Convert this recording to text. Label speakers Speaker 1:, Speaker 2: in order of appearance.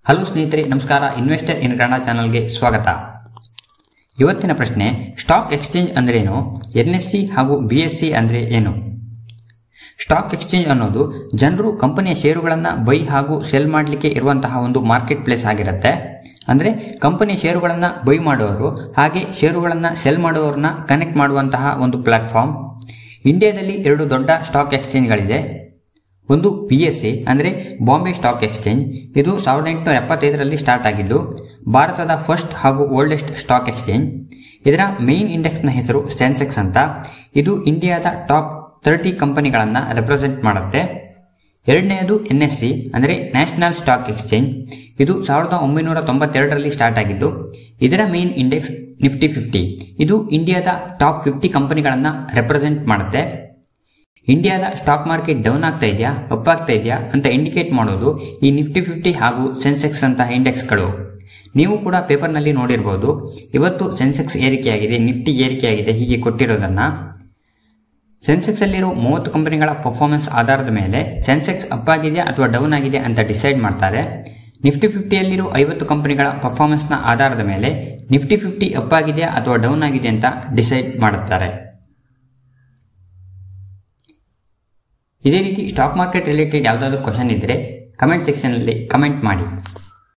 Speaker 1: Hello ಸ್ನೇಹಿತರೆ, ನಮಸ್ಕಾರ. Investor ಇನ್ ಕನ್ನಡ ಚಾನಲ್ಗೆ ಸ್ವಾಗತ. ಇವತ್ತಿನ ಪ್ರಶ್ನೆ, ಸ್ಟಾಕ್ ಎಕ್ಸ್ಚೇಂಜ್ ಅಂದ್ರೇನು, NSE ಹಾಗೂ BSE ಅಂದ್ರೆ ಏನು? ಸ್ಟಾಕ್ ಎಕ್ಸ್ಚೇಂಜ್ ಅನ್ನೋದು ಜನರು ಕಂಪನಿಯ ಷೇರುಗಳನ್ನು ಬೈ ಹಾಗೂ ಸೆಲ್ ಮಾಡಲಿಕ್ಕೆ ಇರುವಂತಹ ಒಂದು ಮಾರ್ಕೆಟ್ ಪ್ಲೇಸ್ ಆಗಿರುತ್ತೆ. ಅಂದರೆ ಕಂಪನಿಯ ಷೇರುಗಳನ್ನು ಬೈ ಮಾಡುವವರು ಹಾಗೆ ಷೇರುಗಳನ್ನು ಸೆಲ್ ಮಾಡುವವರನ್ನ ಕನೆಕ್ಟ್ ಮಾಡುವಂತಹ ಒಂದು ಪ್ಲಾಟ್ಫಾರ್ಮ್. ಇಂಡಿಯಾದಲ್ಲಿ 2 ದೊಡ್ಡ ಸ್ಟಾಕ್ ಎಕ್ಸ್ಚೇಂಜ್ಗಳಿದೆ. ಒಂದು BSE ಅಂದರೆ ಬಾಂಬೆ ಸ್ಟಾಕ್ ಎಕ್ಸ್ಚೇಂಜ್. ಇದು 1875ರಲ್ಲಿ ಸ್ಟಾರ್ಟ್ ಆಗಿದ್ದು ಭಾರತದ ಫಸ್ಟ್ ಹಾಗೂ ಓಲ್ಡೆಸ್ಟ್ ಸ್ಟಾಕ್ ಎಕ್ಸ್ಚೇಂಜ್. ಇದರ ಮೇನ್ ಇಂಡೆಕ್ಸ್ನ ಹೆಸರು ಸೆನ್ಸೆಕ್ಸ್ ಅಂತ. ಇದು ಇಂಡಿಯಾದ ಟಾಪ್ 30 ಕಂಪನಿಗಳನ್ನು ರೆಪ್ರೆಸೆಂಟ್ ಮಾಡುತ್ತೆ. ಎರಡನೆಯದು NSE ಅಂದರೆ ನ್ಯಾಷನಲ್ ಸ್ಟಾಕ್ ಎಕ್ಸ್ಚೇಂಜ್. ಇದು 1992ರಲ್ಲಿ ಸ್ಟಾರ್ಟ್ ಆಗಿದ್ದು ಇದರ ಮೇನ್ ಇಂಡೆಕ್ಸ್ ನಿಫ್ಟಿ 50. ಇದು ಇಂಡಿಯಾದ ಟಾಪ್ 50 ಕಂಪನಿಗಳನ್ನು ರೆಪ್ರೆಸೆಂಟ್ ಮಾಡುತ್ತೆ. ಇಂಡಿಯಾದ ಸ್ಟಾಕ್ ಮಾರ್ಕೆಟ್ ಡೌನ್ ಆಗ್ತಾ ಇದೆಯಾ ಅಪ್ ಆಗ್ತಾ ಇದೆಯಾ ಅಂತ ಇಂಡಿಕೇಟ್ ಮಾಡೋದು ಈ ನಿಫ್ಟಿ 50 ಹಾಗೂ ಸೆನ್ಸೆಕ್ಸ್ ಅಂತಹ ಇಂಡೆಕ್ಸ್ಗಳು. ನೀವು ಕೂಡ ಪೇಪರ್ನಲ್ಲಿ ನೋಡಿರ್ಬೋದು, ಇವತ್ತು ಸೆನ್ಸೆಕ್ಸ್ ಏರಿಕೆಯಾಗಿದೆ, ನಿಫ್ಟಿ ಏರಿಕೆಯಾಗಿದೆ ಹೀಗೆ ಕೊಟ್ಟಿರೋದನ್ನ. ಸೆನ್ಸೆಕ್ಸ್ ಅಲ್ಲಿರೋ 30 ಕಂಪನಿಗಳ ಪರ್ಫಾರ್ಮೆನ್ಸ್ ಆಧಾರದ ಮೇಲೆ ಸೆನ್ಸೆಕ್ಸ್ ಅಪ್ ಆಗಿದೆಯಾ ಅಥವಾ ಡೌನ್ ಆಗಿದೆ ಅಂತ ಡಿಸೈಡ್ ಮಾಡ್ತಾರೆ. ನಿಫ್ಟಿ 50ಯಲ್ಲಿರೋ 50 ಕಂಪನಿಗಳ ಪರ್ಫಾರ್ಮೆನ್ಸ್ನ ಆಧಾರದ ಮೇಲೆ ನಿಫ್ಟಿ 50 ಅಪ್ ಆಗಿದೆಯಾ ಅಥವಾ ಡೌನ್ ಆಗಿದೆ ಅಂತ ಡಿಸೈಡ್ ಮಾಡುತ್ತಾರೆ. ಇದೇ ರೀತಿ ಸ್ಟಾಕ್ ಮಾರ್ಕೆಟ್ ರಿಲೇಟೆಡ್ ಯಾವುದಾದ್ರೂ ಕ್ವಶನ್ ಇದ್ದರೆ ಕಮೆಂಟ್ ಸೆಕ್ಷನಲ್ಲಿ ಕಮೆಂಟ್ ಮಾಡಿ.